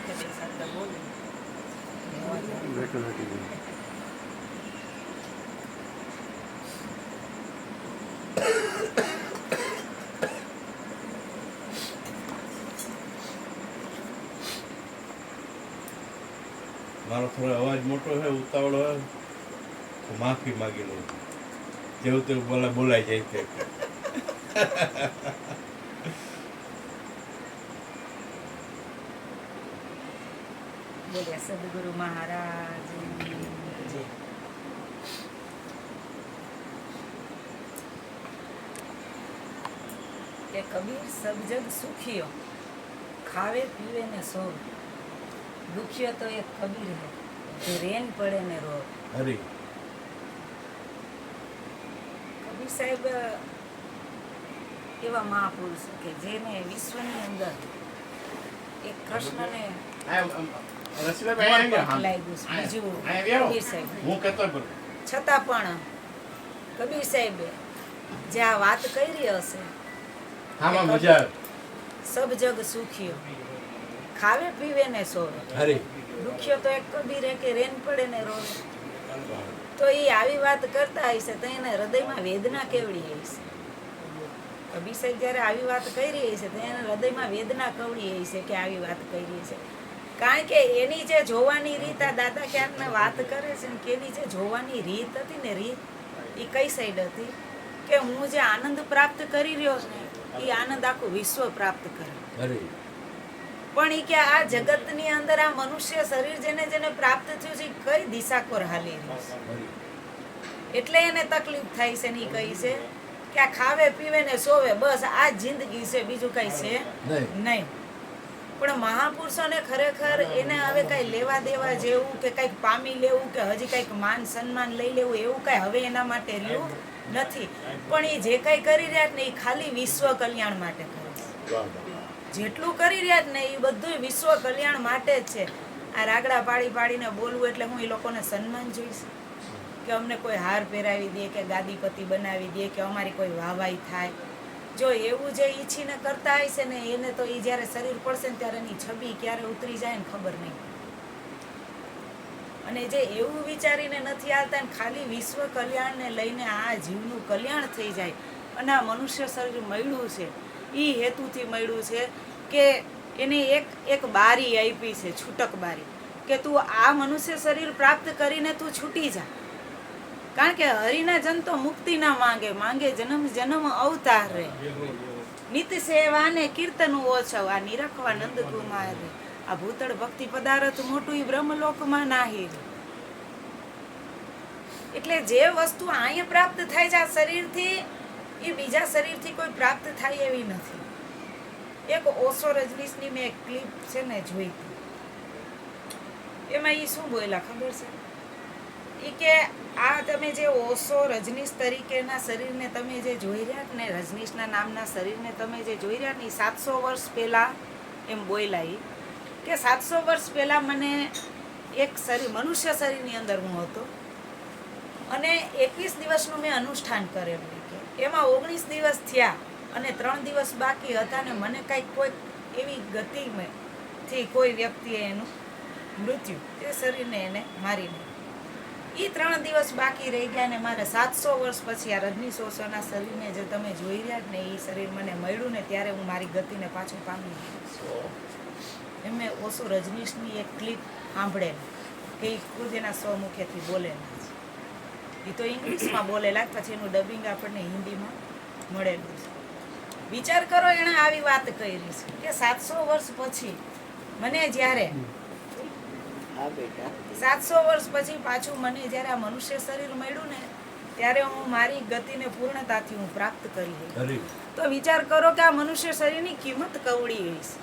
કે બે શબ્દ બોલે. મારો થોડો અવાજ મોટો છે, ઉતાવળો હોય તો માફી માગી લઉં. જેવું તેવું બોલાઈ જાય છે. બોલ્યા સદગુરુ મહારાજ જય. કે કબીર સબ જગ સુખિયો, ખાવે પીવે ને સોવ, દુખિયો તો એક કબીર હે, જે રેન પડે ને રો. હરી કબીર સાહેબ એવા મહાપુરુષ કે જેને વિશ્વની અંદર એક કૃષ્ણને છતાં પણ કબીર સાહેબે જે આ વાત કરી હશે, સબ જગ સુખિયો, ખાવે પીવે ને સોવે, દુખિયો તો એક કબીર હે કે રેન પડે ને રોવે. તો એ આવી વાત કરતા હશે તો એને હૃદયમાં વેદના કેવડી હશે. કબીર સાહેબ જ્યારે આવી વાત કરી હશે તો એને હૃદયમાં વેદના કેવડી હશે કે આવી વાત કરી હશે. કારણ કે એની જે જોવાની રીત, આ દાદા ક્યાંક વાત કરે છે ને કે એની જે જોવાની રીત હતી ને, રીત એ કઈ સાઈડ હતી કે હું જે આનંદ પ્રાપ્ત કરી રહ્યો છું ને એ આનંદ આખું વિશ્વ પ્રાપ્ત કરે. પણ એ કે આ જગતની અંદર આ મનુષ્ય શરીર જેને જેને પ્રાપ્ત થયું છે કઈ દિશા કોર હાલી રહ્યું છે, એટલે એને તકલીફ થાય છે ને એ કહી છે કે આ ખાવે પીવે ને સોવે, બસ આ જિંદગી છે, બીજું કઈ છે નહીં. પણ મહાપુરુષોને ખરેખર એને હવે કઈ લેવા દેવા જેવું કે કઈક પામી લેવું કે હજી કઈક માન સન્માન લઈ લેવું એવું કઈ હવે એના માટે રહ્યું નથી. પણ એ જે કઈ કરી રહ્યા ને એ ખાલી વિશ્વ કલ્યાણ માટે કરે છે. જેટલું કરી રહ્યા ને એ બધું વિશ્વ કલ્યાણ માટે જ છે. આ રાગડા પાડી પાડીને બોલવું એટલે હું એ લોકોને સન્માન જોઈશ કે અમને કોઈ હાર પહેરાવી દે કે ગાદીપતિ બનાવી દે કે અમારી કોઈ વાહવાઈ થાય. જો એવું જે ઈચ્છીને કરતા હશે ને એને તો એ જ્યારે શરીર પડશે ને ત્યારે એની છબી ક્યારે ઉતરી જાય ને ખબર નહીં. અને જે એવું વિચારીને નથી આવતા ને ખાલી વિશ્વ કલ્યાણને લઈને આ જીવનું કલ્યાણ થઈ જાય અને આ મનુષ્ય શરીર મળ્યું છે એ હેતુથી મળ્યું છે કે એને એક બારી આપી છે, છૂટક બારી, કે તું આ મનુષ્ય શરીર પ્રાપ્ત કરીને તું છૂટી જા. કારણ કે હરિના જન તો મુક્તિ ના માંગે, માંગે જન્મ જન્મ અવતાર રે. નિત સેવા ને કીર્તન ઓછવ, આ નિરખવા નંદ કુમાર રે. આ ભૂતળ ભક્તિ પદાર્થ મોટું ઈ બ્રહ્મલોકમાં નાહી. એટલે જે વસ્તુ અહીંયા પ્રાપ્ત થાય છે આ શરીરથી, એ બીજા શરીરથી કોઈ પ્રાપ્ત થાય એવી નથી. એક ઓશો રજનીશની મેં એક ક્લિપ છે ને જોઈ હતી, એમાં એ શું બોલ્યા ખબર છે? એ કે આ તમે જે ઓશો રજનીશ તરીકેના શરીરને તમે જે જોઈ રહ્યા ને, રજનીશના નામના શરીરને તમે જે જોઈ રહ્યા ને, 700 વર્ષ પહેલા એમ બોલ્યા કે 700 વર્ષ પહેલા મને એક શરીર, મનુષ્ય શરીરની અંદર હું હતો અને 21 દિવસનું મેં અનુષ્ઠાન કરેલું. કે એમાં 19 દિવસ થયા અને 3 દિવસ બાકી હતા ને મને કંઈક કોઈ એવી ગતિથી કોઈ વ્યક્તિએ એનું મૃત્યુ, તે શરીરને એને મારીને એ 3 દિવસ બાકી રહી ગયા ને મારે 700 વર્ષ પછી આ રજનીશ ઓશોના શરીરને જે તમે જોઈ રહ્યા ને એ શરીર મને મળ્યું ને ત્યારે હું મારી ગતિને પાછું પામી. એમ મેં ઓશો રજનીશની એક ક્લિપ સાંભળેલી કે એ ખુદ એના સ્વમુખેથી બોલેલા છે. એ તો ઇંગ્લિશમાં બોલેલા, પછી એનું ડબિંગ આપણને હિન્દીમાં મળેલું છે. વિચાર કરો એણે આવી વાત કરી છે કે 700 વર્ષ પછી મને જ્યારે 700 વર્ષ પછી પાછું મને જ્યારે આ મનુષ્ય શરીર મળ્યું ને ત્યારે હું મારી ગતિને પૂર્ણતાથી હું પ્રાપ્ત કરી. તો વિચાર કરો કે આ મનુષ્ય શરીરની કિંમત કવડી હશે.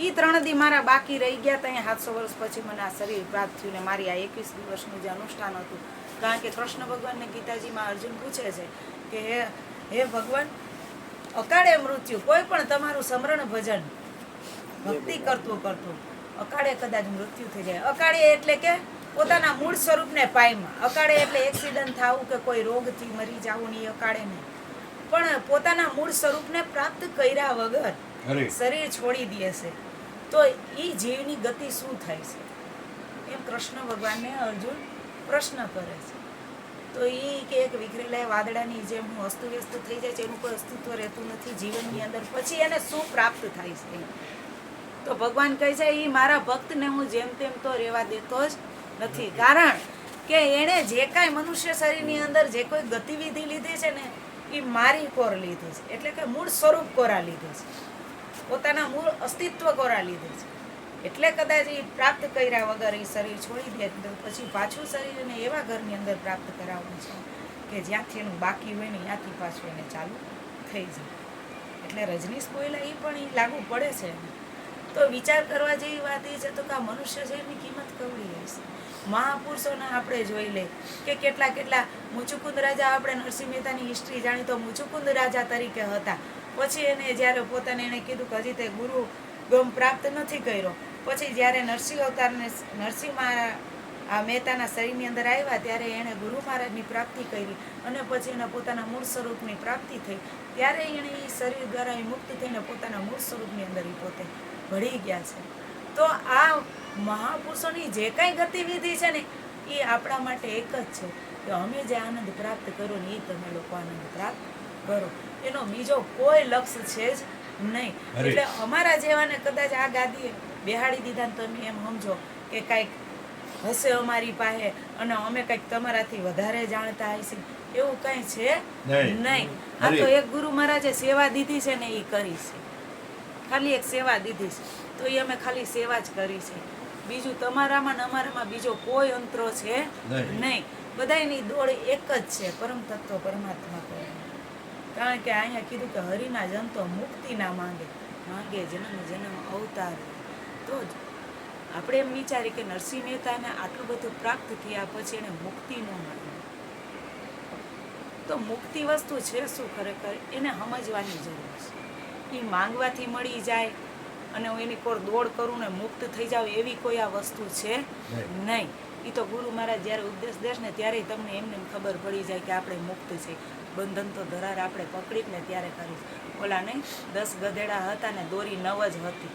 એ 3 દી મારા બાકી રહી ગયા ત્યાં 700 વર્ષ પછી મને આ શરીર પ્રાપ્ત થયું ને મારી આ 21 દિવસનું જે અનુષ્ઠાન હતું. કારણ કે કૃષ્ણ ભગવાનને ગીતાજીમાં અર્જુન પૂછે છે કે હે ભગવાન, અકાળે મૃત્યુ, કોઈ પણ તમારું સ્મરણ ભજન ભક્તિ કરતું અકાળે કદાચ મૃત્યુ થઈ જાય. અકાળે એટલે કે પોતાના મૂળ સ્વરૂપને પાયમાં. અકાળે એટલે એક્સિડન્ટ થવું કે કોઈ રોગથી મરી જવું નહીં, અકાળે નહીં. પણ પોતાના મૂળ સ્વરૂપને પ્રાપ્ત કર્યા વગર શરીર છોડી દે છે તો એ જીવની ગતિ શું થાય છે એમ કૃષ્ણ ભગવાનને અર્જુન પ્રશ્ન કરે છે. તો એ કે એક વિખરેલા વાદળાની જેમ હું અસ્તવ્યસ્ત થઈ જાય છે, એનું કોઈ અસ્તિત્વ રહેતું નથી જીવનની અંદર, પછી એને શું પ્રાપ્ત થાય છે? તો ભગવાન કહે છે એ મારા ભક્તને હું જેમ તેમ તો રહેવા દેતો જ નથી, કારણ કે એણે જે કાંઈ મનુષ્ય શરીરની અંદર જે કોઈ ગતિવિધિ લીધી છે ને એ મારી કોર લીધી છે, એટલે કે મૂળ સ્વરૂપ કોરા લીધું છે, પોતાના મૂળ અસ્તિત્વ કોરા લીધું છે. એટલે કદાચ એ પ્રાપ્ત કર્યા વગર એ શરીર છોડી દે તો પછી પાછું શરીર એને એવા ઘરની અંદર પ્રાપ્ત કરાવવું છે કે જ્યાંથી એનું બાકી હોય ને ત્યાંથી પાછું એને ચાલુ થઈ જાય. એટલે રજનીશ બોયલા એ પણ એ લાગુ પડે છે. તો વિચાર કરવા જેવી વાત એ છે તો કે આ મનુષ્ય શરીરની કિંમત કવડી હશે. મહાપુરુષોના આપણે જોઈ લે કે કેટલા કેટલા મુચુકુંદ રાજા, આપણે નરસિંહ મહેતાની હિસ્ટ્રી જાણી તો મુચુકુંદ રાજા તરીકે હતા. પછી એને જ્યારે પોતાને એને કીધું કે હજી તે ગુરુ ગમ પ્રાપ્ત નથી કર્યો, પછી જ્યારે નરસિંહ અવતારને નરસિંહ મહેતાના શરીરની અંદર આવ્યા ત્યારે એણે ગુરુ મહારાજની પ્રાપ્તિ કરી અને પછી એના પોતાના મૂળ સ્વરૂપની પ્રાપ્તિ થઈ. ત્યારે એણે એ શરીર દ્વારા મુક્ત થઈને પોતાના મૂળ સ્વરૂપની અંદર એ પોતે ભળી ગયા છે. તો આ મહાપુરુષોની જે કાંઈ ગતિવિધિ છે ને એ આપણા માટે એક જ છે કે અમે જે આનંદ પ્રાપ્ત કરો ને એ તમે લોકો આનંદ પ્રાપ્ત કરો, એનો બીજો કોઈ લક્ષ્ય છે જ નહીં. એટલે અમારા જેવાને કદાચ આ ગાદીએ બેહાડી દીધા ને તમે એમ સમજો કે કાંઈક હશે અમારી પાસે અને અમે કંઈક તમારાથી વધારે જાણતા હશે, એવું કંઈ છે નહીં. આ તો એક ગુરુ મહારાજે સેવા દીધી છે ને એ કરી છે, ખાલી એક સેવા દીધી છે તો એ અમે ખાલી સેવા જ કરી છે. બીજું તમારામાં ને અમારામાં બીજો કોઈ અંતરો છે નહીં. બધાની દોડ એક જ છે, પરમ તત્વ પરમાત્મા કહે. કારણ કે અહીંયા કીધું કે હરિના જન તો મુક્તિ ના માંગે, માંગે જન્મ જન્મ અવતાર. તો જ આપણે એમ વિચારીએ કે નરસિંહ મહેતાને આટલું બધું પ્રાપ્ત થયા પછી એને મુક્તિ ન માંગી. તો મુક્તિ વસ્તુ છે શું ખરેખર એને સમજવાની જરૂર છે. એ માંગવાથી મળી જાય અને હું એની કોર દોડ કરું ને મુક્ત થઈ જાવ એવી કોઈ આ વસ્તુ છે નહીં. એ તો ગુરુ મહારાજ જ્યારે ઉપદેશ દેશ ને ત્યારે તમને એમને ખબર પડી જાય કે આપણે મુક્ત છે. બંધન તો ધરાર આપણે પકડી ને ત્યારે કરી. ઓલા નહીં 10 ગધેડા હતા ને દોરી 9 જ હતી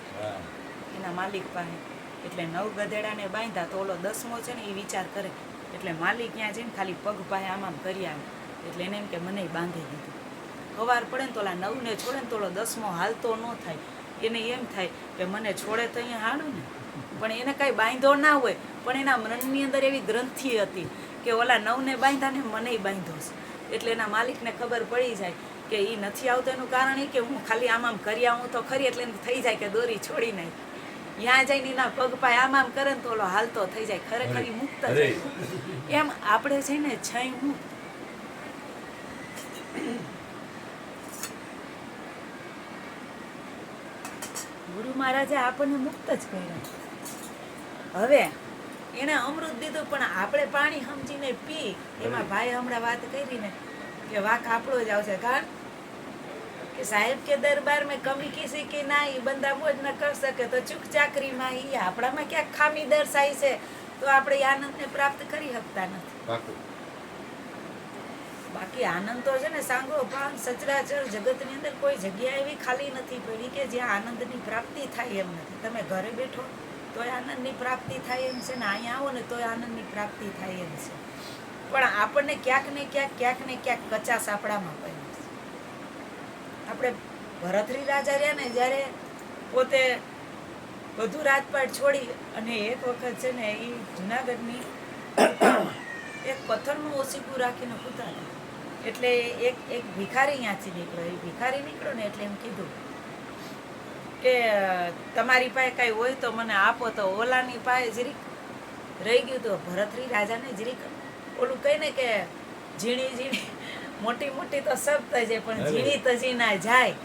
એના માલિક પાસે, એટલે 9 ગધેડાને બાંધ્યા તો ઓલો 10મો છે ને એ વિચાર કરે, એટલે માલિક ત્યાં જઈને ખાલી પગ પાસે આમ કરી આવે, એટલે એને એમ કે મને બાંધી દીધું. સવાર પડે ને તો ઓલા 9ને છોડે ને તો ઓલો 10મો હાલતો ન થાય, એને એમ થાય કે મને છોડે તો અહીંયા હાલું ને, પણ એને કાંઈ બાંધો ના હોય પણ એના મનની અંદર એવી ગ્રંથિ હતી કે ઓલા 9ને બાંધ્યા ને મને બાંધો છે. એટલે એના માલિકને ખબર પડી જાય કે એ નથી આવતો એનું કારણ એ કે હું ખાલી આમ કરી આવું તો ખરી, એટલે એને થઈ જાય કે દોરી છોડી નાખ. ત્યાં જઈને એના પગ પાય આમ કરે ને તો ઓલો હાલતો થઈ જાય, ખરેખર મુક્ત જાય. એમ આપણે છે ને છઈ હું ગુરુ મહારાજે આપણને મુક્ત જ કર્યા. હવે એને અમૃત દીધું પણ આપણે પાણી સમજીને પી. એમાં ભાઈ હમણાં વાત કરી ને કે વાંક આપણો જ આવશે, કારણ કે સાહેબ કે દરબાર મેં કમી કિસી કી ના ઈ બંદા મોજ ન કર શકે તો ચૂક ચાકરીમાં ઈ આપણામાં ક્યાંક ખામી દર્શાય છે તો આપણે એ આનંદને પ્રાપ્ત કરી શકતા નથી. બાકી આનંદ તો છે ને સાંગો પાન સચરાચર જગતની અંદર કોઈ જગ્યા એવી ખાલી નથી પડી કે જ્યાં આનંદની પ્રાપ્તિ થાય એમ નથી. તમે ઘરે બેઠો તોય આનંદની પ્રાપ્તિ થાય એમ છે ને અહીંયા આવો ને તોય આનંદની પ્રાપ્તિ થાય એમ છે. પણ આપણને ક્યાંક ને ક્યાંક કચાશ આપણામાં પડી છે. આપણે ભરતરી રાજા રહ્યા ને જ્યારે પોતે બધું રાજપાટ છોડી અને એક વખત છે ને એ જુનાગઢની એક પથ્થરનું ઓસીકું રાખીને કૂતા હતા. એટલે એક ભિખારી ત્યાંથી નીકળ્યો. એ ભિખારી નીકળ્યો ને એટલે એમ કીધું કે તમારી પાસે કાંઈ હોય તો મને આપો. તો ઓલાની પાસે જરીક રહી ગયું. તો ભરતરી રાજાને જરીક ઓલું કહે ને કે ઝીણી મોટી મોટી તો સબ તજે પણ ઝીણી તજી ના જાય.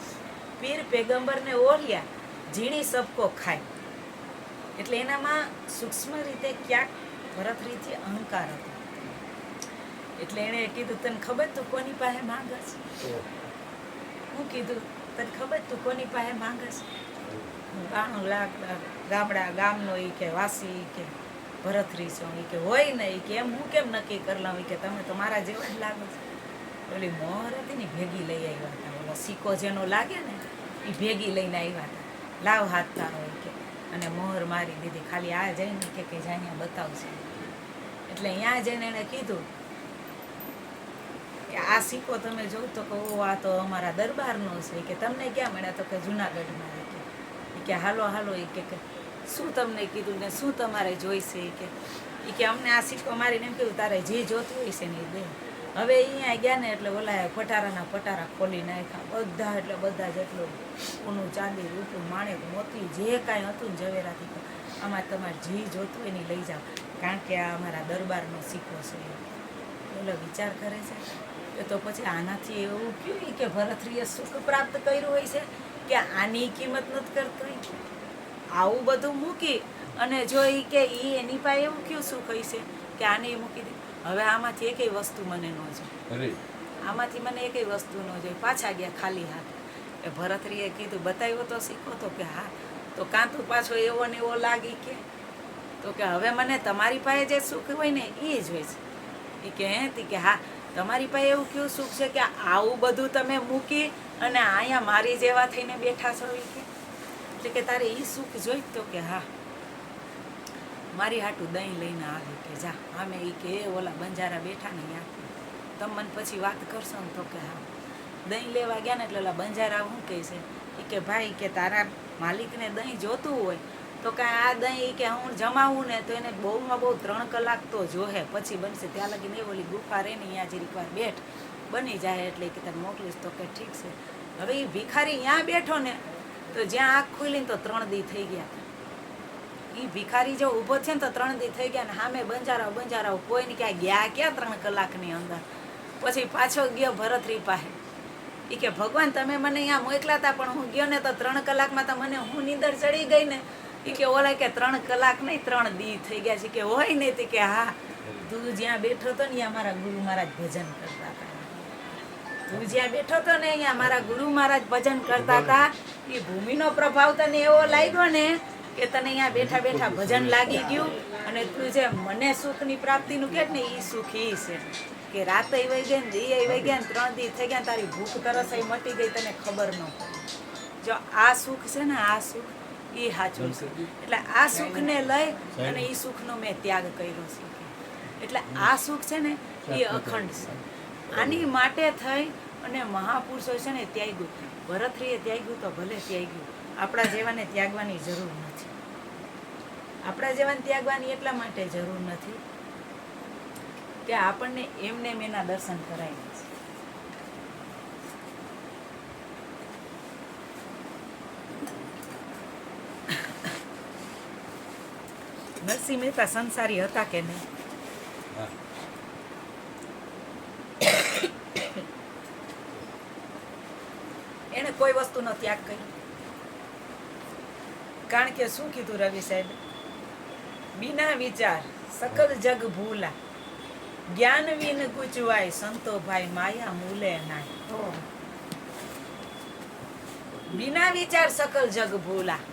પીર પેગંબરને ઓળ્યા ઝીણી સબકો ખાય. એટલે એનામાં સૂક્ષ્મ રીતે ક્યાંક ભરતરીથી અહંકાર હતો. એટલે એણે કીધું તને ખબર તું કોની પાસે માંગસ? હું કીધું તને ખબર તું કોની પાસે માંગસ? 92 લાખ ગામનો ઈ કે વાસી કે ભરતરી છો ઈ કે હોય ને ઈ કે એમ હું કેમ નક્કી કરી લઉં કે તમે તો મારા જેવા જ લાગો છો. ઓલી મોહર હતી ને ભેગી લઈ આવ્યા હતા. ઓલો સિક્કો જેનો લાગે ને એ ભેગી લઈને આવ્યા હતા. લાવ હાથ તારો કે અને મોહર મારી દીધી. ખાલી આ જઈને કે જાય અહીંયા બતાવશે. એટલે અહીંયા જઈને એણે કીધું કે આ સિક્કો તમે જોઉં તો કહો આ તો અમારા દરબારનો છે. કે તમને ક્યાં મળ્યા? તો કે જુનાગઢમાં. કે હાલો હાલો એ કે શું તમને કીધું ને શું તમારે જોઈશે? એ કે અમને આ સિક્કો મારીને એમ કીધું તારે જે જોતું હોય છે ને એ દે. હવે અહીંયા ગયા ને એટલે ઓલા પટારાના પટારા ખોલી નાખ્યા બધા. એટલે બધા જેટલું ઊનું ચાંદી રૂપું માણેક મોતી જે કાંઈ હતું ને ઝવેરાથી આમાં તમારે જે જોતું હોય ને લઈ જાઓ, કારણ કે આ અમારા દરબારનો સિક્કો છે. ઓલો વિચાર કરે છે કે તો પછી આનાથી એવું કહ્યું કે ભરતરીએ સુખ પ્રાપ્ત કર્યું હોય છે કે આની કિંમત નથી કરતો. આવું બધું મૂકી અને જો એ કે એની પાસે એવું કયું સુખ હોય છે કે આને મૂકી દે. હવે આમાંથી એકેય વસ્તુ મને ન જોઈએ, આમાંથી મને એકેય વસ્તુ ન જોઈએ. પાછા ગયા ખાલી હાથ. એ ભરતરીએ કીધું બતાવ્યો તો સિક્કો? તો કે હા. તો કાં તું પાછો એવો ને એવો લાગી કે તો કે હવે મને તમારી પાસે જે સુખ હોય ને એ જ હોય છે. એ કે હે કે હા તમારી પાસે એવું કયું સુખ છે કે આવું બધું તમે મૂકી અને અહીંયા મારી જેવા થઈને બેઠા છો? એ કે એટલે કે તારે એ સુખ જોઈ? તો કે હા. મારી હાટું દહીં લઈને આવી કે જા. આમે એ કે ઓલા બંજારા બેઠા ને ત્યાં તમે મને પછી વાત કરશો ને? તો કે હા. દહીં લેવા ગયા ને એટલે ઓલા બંજારા શું કહે છે એ કે ભાઈ કે તારા માલિકને દહીં જોતું હોય તો કાંઈ આ દહીં કે હું જમાવું ને તો એને બહુમાં બહુ 3 કલાક તો જોહે, પછી બનશે. ત્યાં લગીને ઓલી ગુફા રહે ને અહીંયા જરીક વાર બેઠ બની જાય એટલે કે તને મોકલીશ. તો કે ઠીક છે. હવે એ ભિખારી અહીંયા બેઠો ને તો જ્યાં આંખ ખુલી ને તો 3 દી થઈ ગયા. એ ભિખારી જો ઊભો છે ને તો 3 દી થઈ ગયા ને સામે બંજારાઓ કોઈ ને ક્યાં ગયા ક્યાં 3 કલાકની અંદર. પછી પાછો ગયો ભરતરી પાસે. એ કે ભગવાન તમે મને અહીંયા મોકલા હતા પણ હું ગયો ને તો 3 કલાકમાં તો મને હું નીંદર ચડી ગઈ ને. એ કે ઓલા કે 3 કલાક નહીં 3 દી થઈ ગયા છે. કે હોય નહીં? કે હા તું જ્યાં બેઠો હતો ને અહીંયા મારા ગુરુ મહારાજ ભજન કરતા હતા. તું જ્યાં બેઠો હતો ને અહીંયા મારા ગુરુ મહારાજ ભજન કરતા હતા. એ ભૂમિનો પ્રભાવ તને એવો લાગ્યો ને કે તને અહીંયા બેઠા બેઠા ભજન લાગી ગયું અને તું જે મને સુખની પ્રાપ્તિનું કહે ને એ સુખ એ છે કે રાતે વહી ગઈ ને દી વહી ગયા ને 3 દી થઈ ગયા તારી ભૂખ તરસ મટી ગઈ તને ખબર ન પડી. જો આ સુખ છે ને આ સુખ એ સાચું છે. એટલે આ સુખને લઈ અને એ સુખનો મેં ત્યાગ કર્યો છે. એટલે આ સુખ છે ને એ અખંડ છે. આની માટે થઈ અને મહાપુરુષો છે ને ત્યાગ્યું. ભરતરીએ ત્યાગ્યું તો ભલે ત્યાગ્યું. આપણા જેવાને ત્યાગવાની જરૂર નથી. આપણા જેવાને ત્યાગવાની એટલા માટે જરૂર નથી કે આપણને એમને એના દર્શન કરાય છે. નરસિંહ મહેતા સંસારી હતા કે નહીં? એને કોઈ વસ્તુનો ત્યાગ કર્યો. કારણ કે શું કીધું રવિ સાહેબ? બિના વિચાર સકલ જગ ભૂલા, જ્ઞાન વિન ગુચવાય સંતો ભાઈ માયા મૂલે નાય. બિના વિચાર સકલ જગ ભૂલા.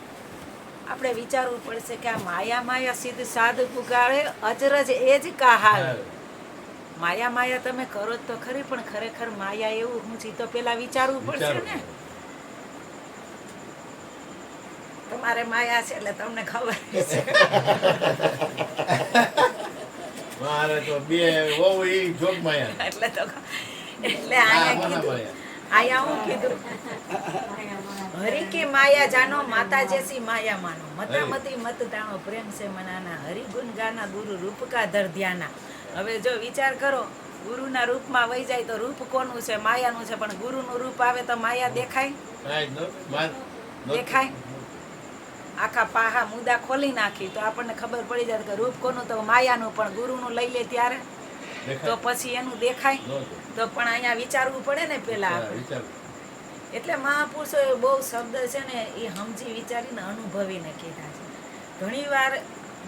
આપણે વિચારવું પડશે કે આ માયા સિદ્ધ સાધ પુકારે અચરજ એ જ કહાલ. માયા તમે કરો તો ખરી પણ ખરેખર માયા એવું હું છે તો પેલા વિચારવું પડશે ને. તમારે માયા છે એટલે તમને ખબર છે. મારે તો બે બહુ ઈ જોગ માયા. એટલે આયા હું કીધું હરી કે માયા જાનો માતા જેસી માયા માનો, મતામતી મત તાણો પ્રેમ સે મનાના, હરી ગુણ ગાના ગુરુ રૂપ કા ધર ધ્યાના. હવે જો વિચાર કરો, ગુરુના રૂપમાં વહી જાય તો રૂપ કોનું છે? માયાનું છે. પણ ગુરુનું રૂપ આવે તો માયા દેખાય? દેખાય? આખા પાહા મુદ્દા ખોલી નાખી તો આપણને ખબર પડી જાય કે રૂપ કોનું? તો માયાનું. પણ ગુરુનું લઈ લે ત્યારે તો પછી એનું દેખાય? તો પણ અહીંયા વિચારવું પડે ને પેલા. એટલે મહાપુરુષો એ બહુ શબ્દ છે ને એ સમજી વિચારીને અનુભવીને કીધા છે. ઘણી વાર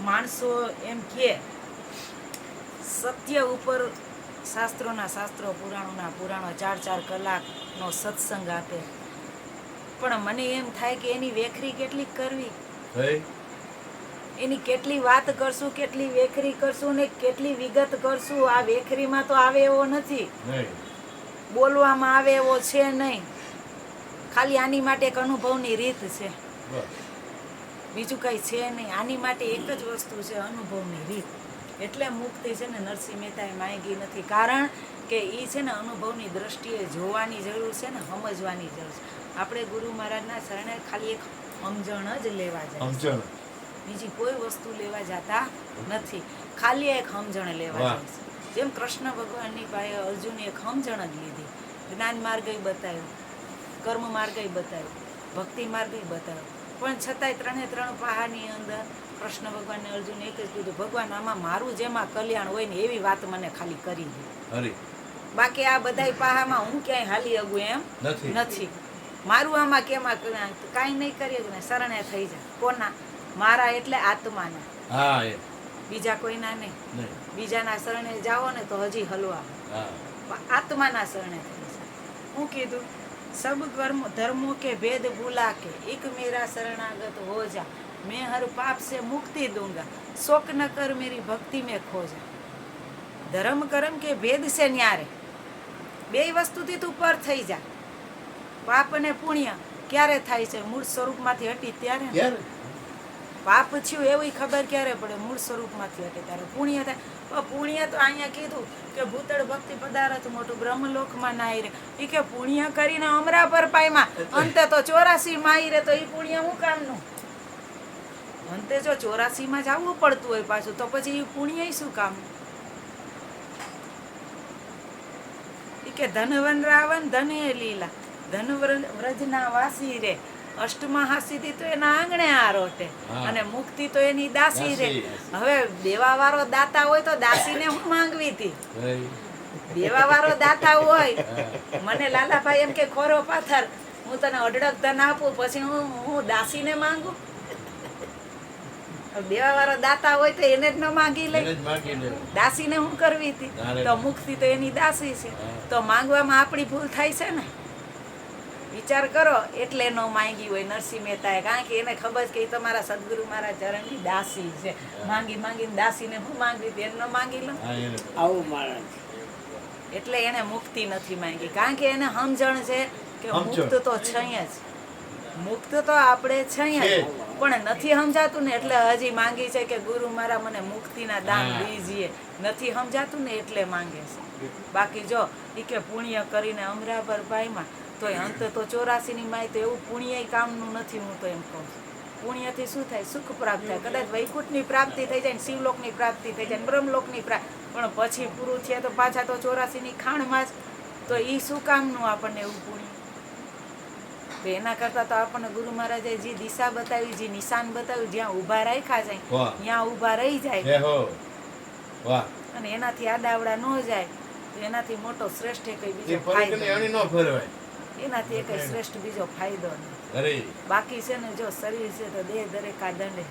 માણસો એમ કહે સત્ય ઉપર શાસ્ત્રો પુરાણોના પુરાણો 4 કલાકનો સત્સંગ આપે, પણ મને એમ થાય કે એની વેખરી કેટલી કરવી, એની કેટલી વાત કરશું, કેટલી વેખરી કરશું ને કેટલી વિગત કરશું. આ વેખરીમાં તો આવે એવો નથી, બોલવામાં આવે એવો છે નહીં. ખાલી આની માટે એક અનુભવની રીત છે. બીજું કંઈ છે નહીં. આની માટે એક જ વસ્તુ છે, અનુભવની રીત. એટલે મુક્તિ છે ને નરસિંહ મહેતાએ માંગી નથી, કારણ કે એ છે ને અનુભવની દ્રષ્ટિએ જોવાની જરૂર છે ને સમજવાની જરૂર છે. આપણે ગુરુ મહારાજના શરણે ખાલી એક સમજણ જ લેવા જાય, બીજી કોઈ વસ્તુ લેવા જતા નથી, ખાલી એક સમજણ લેવા જાય છે. જેમ કૃષ્ણ ભગવાનની પાસે અર્જુને એક સમજણ જ લીધી, જ્ઞાન માર્ગ બતાવ્યો, કર્મ માર્ગ બતાવ્યો, ભક્તિ માર્ગ બતાવ્યો, પણ છતાંય ત્રણ પહાડની અંદર કૃષ્ણ ભગવાનને અર્જુન એક જ કીધું, ભગવાન આમાં મારું જેમાં કલ્યાણ હોય ને એવી વાત મને ખાલી કરી દે. બાકી આ બધા પહામાં હું ક્યાંય હાલી અગું એમ નથી. મારું આમાં કેમાં કાંઈ નહીં કરીએ ને, શરણે થઈ જાય. કોના? મારા એટલે આત્માના, બીજા કોઈના નહીં. બીજાના શરણે જાઓ ને તો હજી હલવા, આત્માના શરણે થઈ જાય. હું કીધું, સબ કર્મ ધર્મો કે ભેદ ભૂલા के एक मेरा शरणागत हो जा, मैं हर पाप से मुक्ति दूंगा, शोक न कर मेरी भक्ति में खो जा. ધર્મ કર્મ કે ભેદ છે ન્યારે, બે વસ્તુથી તું પર થઈ જા. પાપ અને પુણ્ય ક્યારે થાય છે? મૂળ સ્વરૂપમાંથી હટી ત્યારે. પાપ થયું એવી ખબર ક્યારે પડે? મૂળ સ્વરૂપમાંથી હટે ત્યારે. પુણ્ય થાય, પુણ્ય તો અહીંયા કીધું કે ભૂતળ ભક્તિ પદાર્થ મોટું બ્રહ્મલોકમાં નાઈ રે. એ કે પુણ્ય કરીને અમરા પર પાયમાં, અંતે તો 84 માં આવી રે, તો એ પુણ્ય શું કામનું? અંતે જો 84 માં જવું પડતું હોય પાછું, તો પછી એ પુણ્ય શું કામનું? કે ધનવન રાવણ ધને લીલા, ધન વ્રજના વાસી રે, અષ્ટમહાસિદ્ધિ તો એના આંગણે આરોટે, અને મુક્તિ તો એની દાસી રે. હવે દેવા વાળો દાતા હોય તો દાસીને હું માંગવી હતી? દેવા વાળો દાતા હોય, મને લાલાભાઈ એમ કે ખોરો પાથર, હું તને અઢળક ધન આપું, પછી હું દાસીને માંગુ? દેવા વાળો દાતા હોય તો એને જ ન માંગી લે, દાસીને હું કરવી હતી? તો મુક્તિ તો એની દાસી છે, તો માંગવામાં આપણી ભૂલ થાય છે ને. વિચાર કરો, એટલે ન માંગી હોય નરસિંહ મહેતાએ, કારણ કે એને ખબર છે કે તમારા સદગુરુ મારા ચરણની દાસી છે. માંગીને દાસીને હું માંગવી હતી? એને ન માંગી લો. આવું માણસ એટલે એને મુક્તિ નથી માંગી, કારણ કે એને સમજણ છે કે મુક્ત તો છે જ, મુક્ત તો આપણે છે, પણ નથી સમજાતું ને એટલે હજી માંગી છે કે ગુરુ મારા મને મુક્તિના દાન દીજીએ. નથી સમજાતું ને એટલે માંગે છે. બાકી જો એ કે પુણ્ય કરીને અમરા પર ભાઈમાં, તો અંત તો 84 ની માય, તો એવું પુણ્ય કામનું નથી. હું તો એમ કહું છું, પુણ્યથી શું થાય? સુખ પ્રાપ્ત થાય. કદાચ વૈકુંઠની પ્રાપ્તિ થઈ જાય, શિવલોકની પ્રાપ્તિ થઈ જાય, બ્રહ્મલોકની પ્રાપ્તિ, પણ પછી પૂરું થયા તો પાછા તો 84 ની ખાણમાં જ. તો એ શું કામનું આપણને એવું પુણ્ય? તો એના કરતા તો આપણને ગુરુ મહારાજે જે દિશા બતાવી, જે નિશાન બતાવ્યું, જ્યાં ઊભા રાખ્યા જાય ત્યાં ઊભા રહી જાય, અને એનાથી આડાવડા ન જાય, તો એનાથી મોટો શ્રેષ્ઠ કઈ બીજો ફાયદો, એનાથી કઈ શ્રેષ્ઠ બીજો ફાયદો નહીં. બાકી છે ને, જો શરીર છે તો દેહ દરેકા દંડે,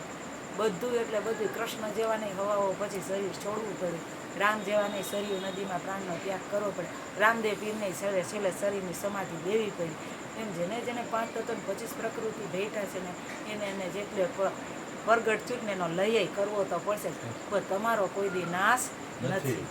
બધું એટલે બધું. કૃષ્ણ જેવાને હવાઓ પછી શરીર છોડવું પડે, રામ જેવાને શરીર નદીમાં પ્રાણનો ત્યાગ કરવો પડે, રામદેવ પીરને છેલ્લે શરીરની સમાધિ દેવી પડી. એમ જેને 5 તત્વ 25 પ્રકૃતિ ભેટા છે ને, એને જેટલે પ્રગટ થયું ને એનો લય કરવો તો પડશે. પણ તમારો કોઈ દી નાશ નથી,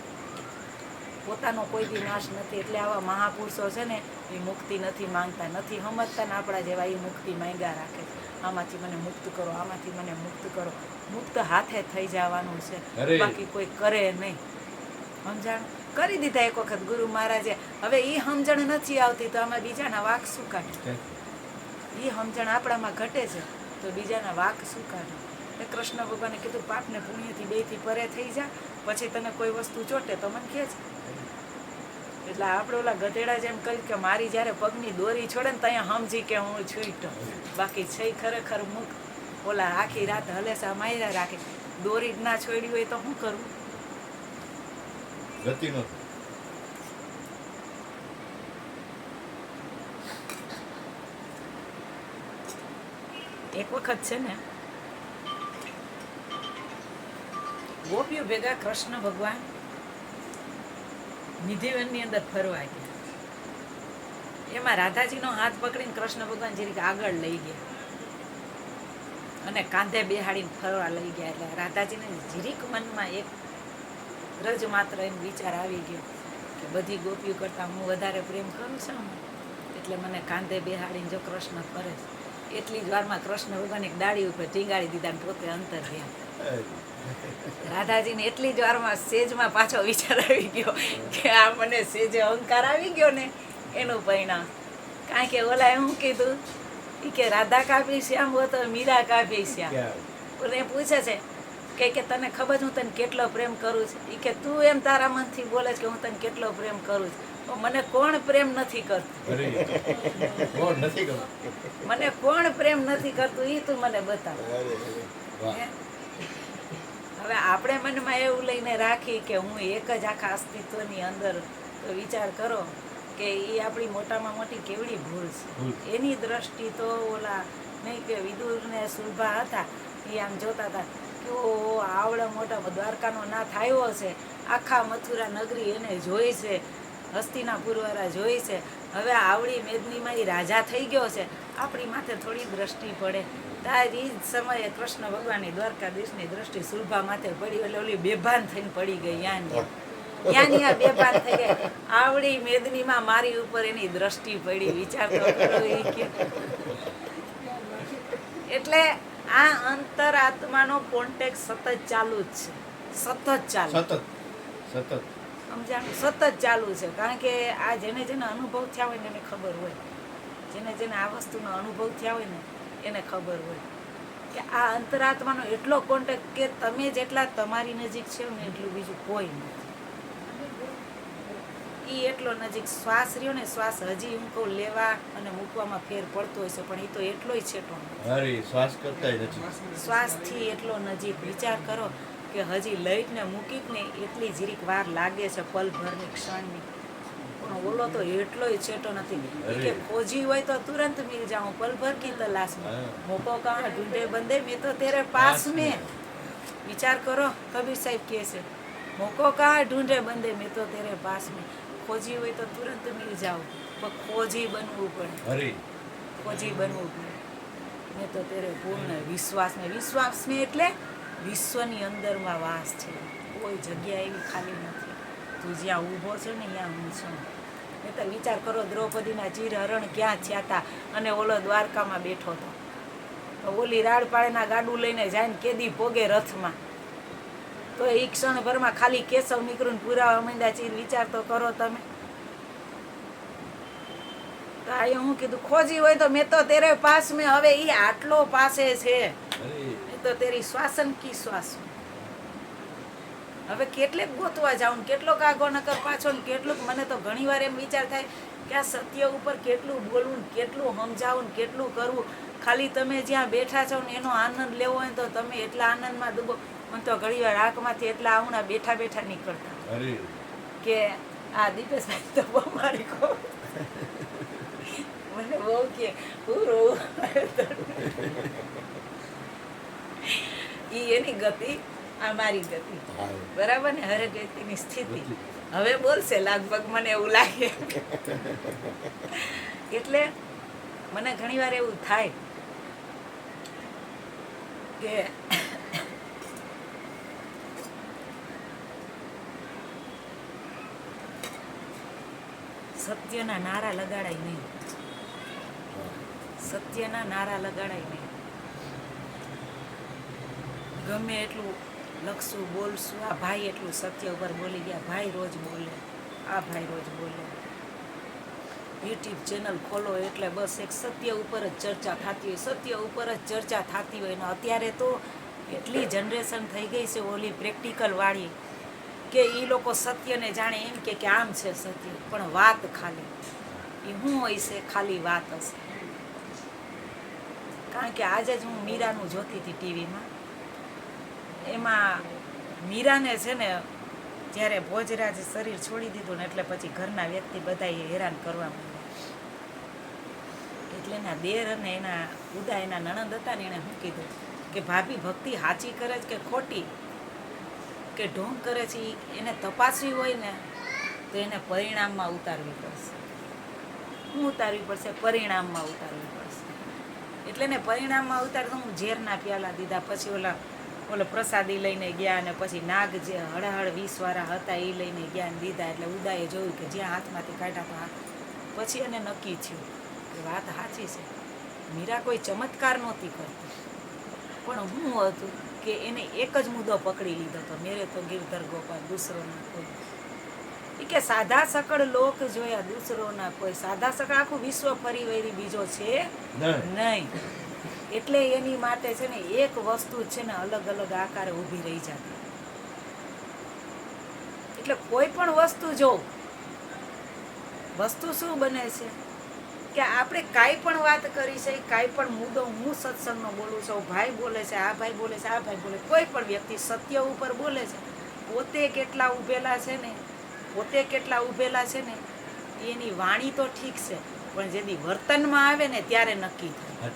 પોતાનો કોઈ દી નાશ નથી. એટલે આવા મહાપુરુષો છે ને, એ મુક્તિ નથી માંગતા, નથી સમજતા ને આપણા જેવા એ મુક્તિ માંગ્યા રાખે. આમાંથી મને મુક્ત કરો, આમાંથી મને મુક્ત કરો. મુક્ત હાથે થઈ જવાનું છે, બાકી કોઈ કરે નહીં. સમજાણ કરી દીધા એક વખત ગુરુ મહારાજે. હવે એ સમજણ નથી આવતી તો આમાં બીજાના વાક શું કાઢે? એ સમજણ આપણામાં ઘટે છે તો બીજાના વાક શું કાઢે? એટલે કૃષ્ણ ભગવાને કીધું, પાપ ને પુણ્યથી બેથી પરે થઈ જા, પછી તને કોઈ વસ્તુ ચોટે તો મને કહે છે. એટલે આપણે ઓલા ગધેડા જેમ કહ્યું કે મારી જ્યારે પગની દોરી છોડે ને ત્યાં સમજી કે હું છૂટો, બાકી છે ખરેખર મુક્ત. ઓલા આખી રાત હલેસા માર્યા રાખે, દોરી જ ના છોડી હોય તો શું કરવું? ગતિ નો એક વખત છે ને, ગોપીઓ ભેગા કૃષ્ણ ભગવાન નિધિવનની અંદર ફરવા ગયા. એમાં રાધાજીનો હાથ પકડીને કૃષ્ણ ભગવાન જરીક આગળ લઈ ગયા અને કાંધે બેહાડીને ફરવા લઈ ગયા. એટલે રાધાજીને જરીક મનમાં એક રજ માત્ર એમ વિચાર આવી ગયો કે બધી ગોપીઓ કરતાં હું વધારે પ્રેમ કરું છું, એટલે મને કાંધે બેહાડીને જો કૃષ્ણ ફરે એટલી જ વારમાં કૃષ્ણ ભગવાન એક ડાળી ઉપર ટીંગાડી દીધા ને પોતે અંતર ગયા. રાધાજીને એટલી જ વારમાં સેજમાં પાછો વિચાર આવી ગયો કે આ મને સેજે અહંકાર આવી ગયો ને એનું પરિણામ. કારણ કે ઓલા એવું કીધું કે રાધા કાપી શ્યામ હો તો મીરા કાપી શ્યામ. ઓલે પૂછે છે કે તને ખબર હું તને કેટલો પ્રેમ કરું છું. એ કે તું એમ તારા મનથી બોલે છે કે હું તને કેટલો પ્રેમ કરું છું. મને કોણ પ્રેમ નથી કરતું, મને કોણ પ્રેમ નથી કરતું એ તું મને બતાવ. હવે આપણે મનમાં એવું લઈને રાખી કે હું એક જ આખા અસ્તિત્વની અંદર, તો વિચાર કરો કે એ આપણી મોટામાં મોટી કેવડી ભૂલ છે. એની દ્રષ્ટિ તો ઓલા નહીં કે વિદુર ને સુલભા હતા, એ આમ જોતા હતા કે ઓ આવડા મોટા દ્વારકાનો નાથ આવ્યો છે, આખા મથુરા નગરી એને જોઈ છે, હસ્તિનાપુર વાળા જોઈ છે, હવે આવડી મેદનીમાં એ રાજા થઈ ગયો છે, આપણી માથે થોડી દ્રષ્ટિ પડે. તાર એ જ સમયે કૃષ્ણ ભગવાનની દ્વારકાધીશની દ્રષ્ટિ સુલભા માથે પડી, એટલે ઓલી બેભાન થઈને પડી ગઈ. ત્યાં બેભાન થઈ ગઈ. આવડી મેદનીમાં મારી ઉપર એની દ્રષ્ટિ પડી. વિચાર તો કરો એ કે. એટલે આ અંતરાત્માનો કોન્ટેક્ટ સતત ચાલુ જ છે, સતત ચાલુ, સતત સમજાણું, સતત ચાલુ છે. કારણ કે આ જેને અનુભવ થયા હોય ને એને ખબર હોય, જેને આ વસ્તુનો અનુભવ થયા હોય ને એને ખબર હોય કે આ અંતરાત્માનો એટલો કોન્ટેક્ટ કે તમે જેટલા તમારી નજીક છે ને એટલું બીજું કોઈ નથી. એ એટલો નજીક શ્વાસ રહ્યો ને, શ્વાસ હજી હું કહું લેવા અને મૂકવામાં ફેર પડતો હોય છે, પણ એ તો એટલોય છેટો નથી. શ્વાસ કરતાય નથી, શ્વાસથી એટલો નજીક. વિચાર કરો કે હજી લઈને મૂકી જ ને એટલી જીરીક વાર લાગે છે, પલભરની ક્ષણની, પણ ઓલો તો એટલોય છેટો નથી કે ખોજી હોય તો તુરંત મિલ જાઉં, પલભર કી તલાશ में મોકો કહાં ઢૂંઢે બંદે મેં તો તેરે પાસ में. વિચાર કરો, કબીર સાહેબ કહે છે મોકો કહાં ઢૂંઢે બંદે મેં તો તેરે પાસ में. ખોજી હોય તો તુરંત મિલ જાઓ, પણ ખોજી બનવું પડે, ખોજી બનવું પડે. મેં તો તેરે પૂર્ણ વિશ્વાસ में. વિશ્વાસ में એટલે વિશ્વની અંદરમાં વાસ છે, કોઈ જગ્યા એવી ખાલી નથી. તું જ્યાં ઊભો છે ને ત્યાં હું છું. એ તો વિચાર કરો, દ્રૌપદીના ચીર હરણ ક્યાં થયા હતા અને ઓલો દ્વારકામાં બેઠો હતો. ઓલી રાડપાળેના ગાડું લઈને જાય ને કેદી પોગે રથમાં, તો એ ક્ષણભરમાં ખાલી કેશવ નીકળું પુરાવા માંડ્યા ચીર. વિચાર તો કરો તમે. તો આ હું કીધું ખોજી હોય તો મેં તો તેરે પાસ મેં. હવે એ આટલો પાસે છે, એ તો તેરી શ્વાસન કી શ્વાસ. હવે કેટલેક ગોતવા જાઉં, કેટલોક આગો નકર પાછો, કેટલુંક. મને તો ઘણી વાર એમ વિચાર થાય કે આ સત્ય ઉપર કેટલું બોલવું, કેટલું સમજાવું, કેટલું કરવું. ખાલી તમે જ્યાં બેઠા છો ને એનો આનંદ લેવો હોય તો તમે એટલા આનંદમાં ડૂબો. મને તો ઘણી વાર આંખમાંથી એટલા આવું બેઠા બેઠા નીકળતા કે આ દીપેશભાઈ તો બહુ મારી કહો, મને બહુ કે ઈ એની ગતિ, આ મારી ગતિ, બરાબર ને. હરેક વ્યક્તિની સ્થિતિ. હવે બોલશે લગભગ, મને એવું લાગે. એટલે મને ઘણી વાર એવું થાય કે સત્યના નારા લગાડાય નહીં, સત્યના નારા લગાડાય નહીં. ગમે એટલું લખશું, બોલશું. આ ભાઈ એટલું સત્ય ઉપર બોલી ગયા, ભાઈ રોજ બોલે, આ ભાઈ રોજ બોલે. યુટ્યુબ ચેનલ ખોલો એટલે બસ એક સત્ય ઉપર જ ચર્ચા થતી હોય, સત્ય ઉપર જ ચર્ચા થતી હોય. ને અત્યારે તો એટલી જનરેશન થઈ ગઈ છે ઓલી પ્રેક્ટિકલ વાળી કે એ લોકો સત્યને જાણે એમ કે આમ છે સત્ય, પણ વાત ખાલી. એ શું હોય છે? ખાલી વાત હશે. કારણ કે આજે જ હું મીરાનું જોતી હતી ટીવીમાં. એમાં મીરાને છે ને જ્યારે ભોજરાજે શરીર છોડી દીધું ને એટલે પછી ઘરના વ્યક્તિ બધાએ હેરાન કરવા માંડ્યા. એટલે એના દેર અને એના ઉદા એના નણંદ હતા ને એણે શું કીધું કે ભાભી ભક્તિ સાચી કરે છે કે ખોટી, કે ઢોંગ કરે છે, એને તપાસવી હોય ને તો એને પરિણામમાં ઉતારવી પડશે. શું ઉતારવી પડશે? પરિણામમાં ઉતારવી પડશે. એટલે ને પરિણામમાં ઉતારતા હું ઝેરના પ્યાલા દીધા. પછી ઓલો પ્રસાદી લઈને ગયા અને પછી નાગ જે હળહળ 20 વાળા હતા એ લઈને ગયા ને દીધા. એટલે ઉદાએ જોયું કે જ્યાં હાથમાંથી કાઢ્યા તો પછી એને નક્કી થયું કે વાત સાચી છે. મીરા કોઈ ચમત્કાર નહોતી કરતી, પણ હું હતું કે એને એક જ મુદ્દો પકડી લીધો હતો, મેરે તો ગિરધર ગોપાલ દૂસરો ના કોઈ. એ કે સાદા સકળ લોક જોયા દૂસરો ના કોઈ. સાદા સકળ આખું વિશ્વ ફરી વળી બીજો છે નહીં. એટલે એની માટે છે ને એક વસ્તુ છે ને અલગ અલગ આકારે ઊભી રહી જતી. એટલે કોઈ પણ વસ્તુ જો વસ્તુ શું બને છે કે આપણે કાંઈ પણ વાત કરી છે, કાંઈ પણ મુદ્દો હું સત્સંગનો બોલું છું, ભાઈ બોલે છે, આ ભાઈ બોલે છે, આ ભાઈ બોલે, કોઈ પણ વ્યક્તિ સત્ય ઉપર બોલે છે, પોતે કેટલા ઊભેલા છે ને, પોતે કેટલા ઊભેલા છે ને, એની વાણી તો ઠીક છે, પણ જેથી વર્તનમાં આવે ને ત્યારે નક્કી થાય.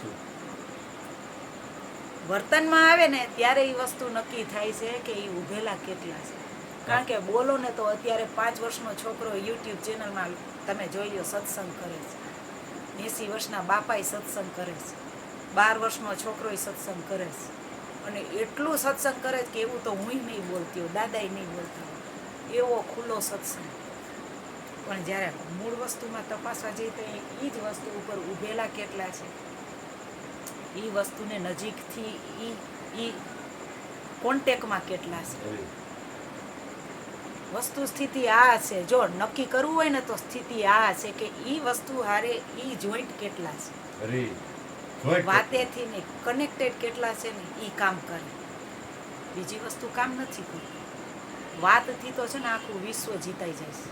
વર્તનમાં આવે ને ત્યારે એ વસ્તુ નક્કી થાય છે કે એ ઊભેલા કેટલા છે. કારણ કે બોલો ને તો અત્યારે 5 વર્ષનો છોકરો યુટ્યુબ ચેનલમાં તમે જોઈ લો સત્સંગ કરે છે, 80 વર્ષના બાપાએ સત્સંગ કરે છે, 12 વર્ષનો છોકરો સત્સંગ કરે છે, અને એટલું સત્સંગ કરે છે કે એવું તો હું નહીં બોલતી હોય, દાદાએ નહીં બોલતા હોય, એવો ખુલ્લો સત્સંગ. પણ જ્યારે મૂળ વસ્તુમાં તપાસવા જઈએ તો એ જ વસ્તુ ઉપર ઊભેલા કેટલા છે, એ વસ્તુને નજીકથી એ કોન્ટેક્ટમાં કેટલા છે. વસ્તુ સ્થિતિ આ છે, જો નક્કી કરવું હોય ને તો સ્થિતિ આ છે કે એ વસ્તુ હારે એ જોઈન્ટ કેટલા છે, વાતેથી ને કનેક્ટેડ કેટલા છે ને એ કામ કરે. બીજી વસ્તુ કામ નથી કરતી. વાતથી તો છે ને આખું વિશ્વ જીતાઈ જાય છે,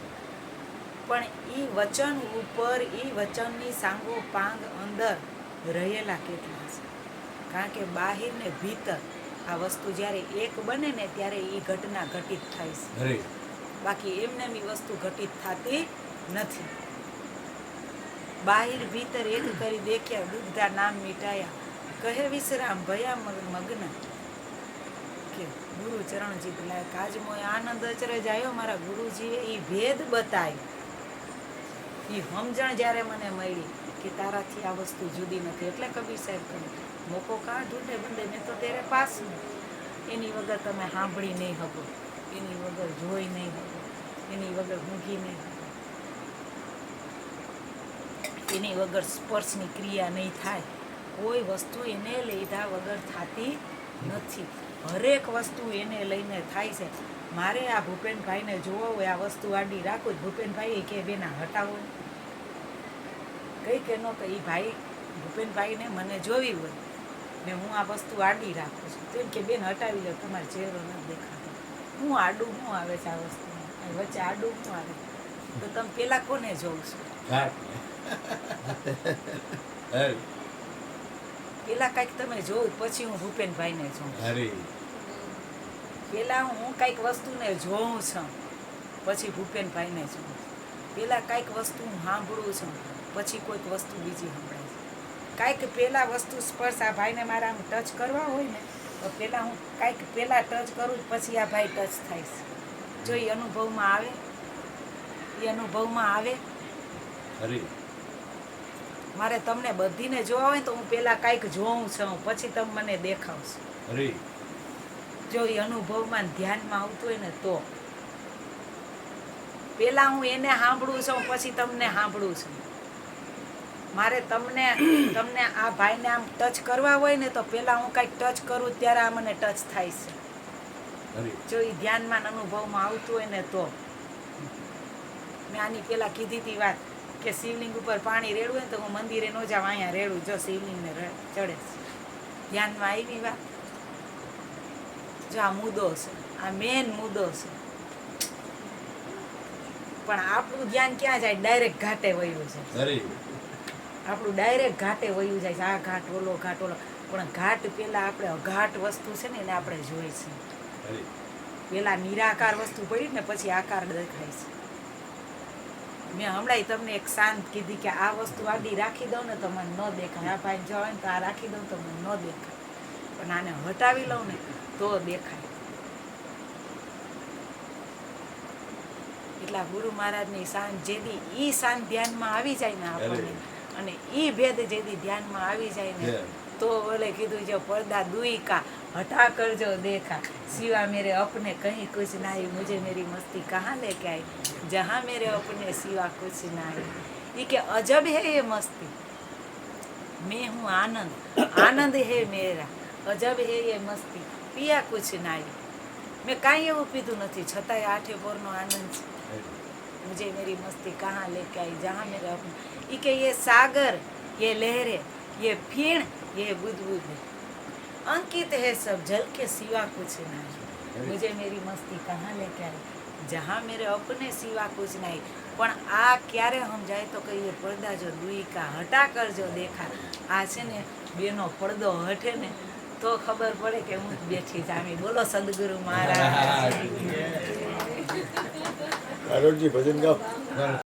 પણ એ વચન ઉપર એ વચનની સાંગો પાંગ અંદર રહેલા કેટલા છે. કારણ કે બાહિર ને ભીતર આ વસ્તુ જ્યારે એક બને ને ત્યારે એ ઘટના ઘટિત થાય છે, બાકી એમને એ વસ્તુ ઘટિત થતી નથી. બાહિર ભીતર એક કરી દેખ્યા દુગ્ધા નામ મીટાયા, કહે વિશ્રામ ભયા મગ્ન. કે ગુરુ ચરણજીત લાયક આજ મોય આનંદ અચરજ આવ્યો, મારા ગુરુજીએ એ ભેદ બતાવ્યો, એ સમજણ જ્યારે મને મળી કે તારાથી આ વસ્તુ જુદી નથી. એટલે કબીર સાહેબ કહે મોકો કાં ઢૂંઢે બંધે મેં તો તેરે પાસ નહીં. એની વગર તમે સાંભળી નહીં શકો, એની વગર જોઈ નહીં શકો, એની વગર ઊંઘી નહીં શકો, એની વગર સ્પર્શની ક્રિયા નહીં થાય. કોઈ વસ્તુ એને લીધા વગર થતી નથી. હરેક વસ્તુ એને લઈને થાય છે. મારે આ ભૂપેનભાઈને જોવો હોય, આ વસ્તુ આડી રાખું, ભૂપેનભાઈ કે બેના હટાવો કઈ કે ન તો એ ભાઈ ભૂપેનભાઈને મને જોવી હોય ને હું આ વસ્તુ આડી રાખું છું તો એમ કે બેન હટાવી લો, તમારે ચહેરો નથી દેખાતો. હું આડું શું આવે છે આ વસ્તુમાં, વચ્ચે આડું શું આવે તો તમે પેલા કોને જોઉં છું? પેલા કઈક તમે જોઉં પછી હું ભૂપેનભાઈને જોઉં. પેલા હું કઈક વસ્તુને જોઉં છું પછી ભૂપેનભાઈને જોઉં. પેલા કઈક વસ્તુ હું સાંભળું છું પછી કોઈક વસ્તુ બીજી સંભળાય છે. કાંઈક પહેલાં વસ્તુ સ્પર્શ આ ભાઈને મારા આમ ટચ કરવા હોય ને તો પહેલાં હું કાંઈક પહેલાં ટચ કરું પછી આ ભાઈ ટચ થાય છે. જો એ અનુભવમાં આવે, એ અનુભવમાં આવે. મારે તમને બધીને જોવા હોય તો હું પહેલાં કાંઈક જોઉં છું પછી તમે મને દેખાવશો. જો એ અનુભવમાં ધ્યાનમાં આવતું હોય ને તો પહેલાં હું એને સાંભળું છું પછી તમને સાંભળું છું. મારે તમને આ ભાઈને આમ ટચ કરવા હોય ને તો પહેલાં હું કાંઈક ટચ કરું ત્યારે આ મને ટચ થાય છે. જો એ ધ્યાનમાં અનુભવમાં આવતું હોય ને તો. મેં આની પહેલાં કીધી હતી વાત કે શિવલિંગ ઉપર પાણી રેડવું હોય ને તો હું મંદિરે ન જાઉં, અહીંયા રેડું. જો શિવલિંગને ચડે છે, ધ્યાનમાં આવી વાત. જો આ મુદ્દો છે, આ મેન મુદ્દો છે. પણ આપણું ધ્યાન ક્યાં જાય? ડાયરેક્ટ ઘાટે વયું છે. આપણું ડાયરેક્ટ ઘાટે વયું જાય છે. આ ઘાટ ઓલો ઘાટ ઓલો. પણ ઘાટ પેલા આપણે અઘાટ વસ્તુ છે ને એને આપણે જોઈ છે. પેલા નિરાકાર વસ્તુ પડી ને પછી આકાર દેખાય છે. મેં હમણાં તમને એક શાંત કીધી કે આ વસ્તુ આડી રાખી દઉં ને તો મને ન દેખાય. આ ભાઈ જવાય ને તો આ રાખી દઉં તો મને ન દેખાય, પણ આને હટાવી લઉં ને તો દેખાય. એટલા ગુરુ મહારાજની શાંત જેદી ઈ શાંત ધ્યાનમાં આવી જાય ને આપણને, અને ઈ ભેદ જેદી ધ્યાનમાં આવી જાય ને તો ઓલે કીધું જો પડદા દુઈ કા હટા કરજો દેખા, સિવા મેરે અપને કहीं कुछ नहीं, मुझे मेरी मस्ती कहाँ लेके आई, जहाँ मेरे अपने सिवा कुछ नहीं. ये કે અજબ હે એ મસ્તી. मैं हूँ आनंद, आनंद है मेरा, अजब है ये मस्ती, पिया कुछ नहीं. મેં કાંઈ એવું પીધું નથી છતાંય આઠે પોરનો આનંદ છે. मुझे मेरी मस्ती कहाँ लेके आई जहाँ मेरे अपने ये के ये सागर ये लहरें ये फीण ये बुदबुद है अंकित है सब जल के सिवा कुछ नहीं. मुझे मेरी मस्ती कहाँ लेके आई जहाँ मेरे अपने सिवा कुछ नहीं. પણ આ ક્યારે સમજાય તો કે એ પડદા જો દુઈ કા હટા કર જો દેખા. આ છે ને બેનો પડદો હટે ને તો ખબર પડે કે હું બેઠી જામી. બોલો સદગુરુ મહારાજ. કારોડજી ભજન ગાઓ.